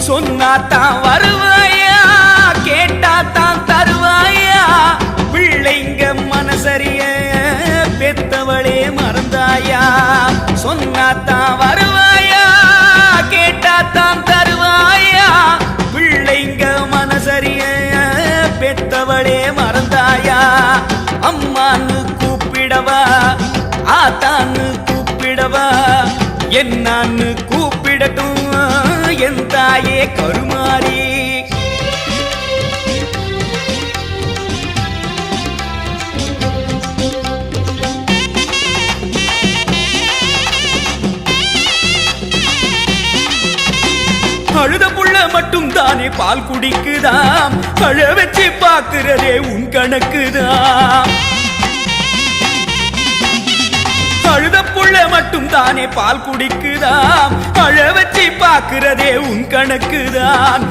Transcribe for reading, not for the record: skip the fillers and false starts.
சொன்னாத்தான் வருவாயா, கேட்டாத்தான் தருவாயா, பிள்ளைங்க மனசரிய பெத்தவளே மறந்தாயா. சொன்னாத்தான் வருவாயா, கேட்டாத்தான் தருவாயா, பிள்ளைங்க மனசரிய பெத்தவளே மறந்தாயா. அம்மான்னு கூப்பிடவா, ஆத்தான்னு கூப்பிடவா, என்னான்னு கூப்பிடட்டும் என் தாயே கருமாரி. அழுத புள்ள மட்டும் தானே பால் குடிக்குதாம், அழ வச்சு பாக்குறதே உன் கணக்குதான். அழுத புள்ள மட்டும் தானே பால் குடிக்குதாம், அழ வச்சு பாக்குறதே உன் கணக்குதான்.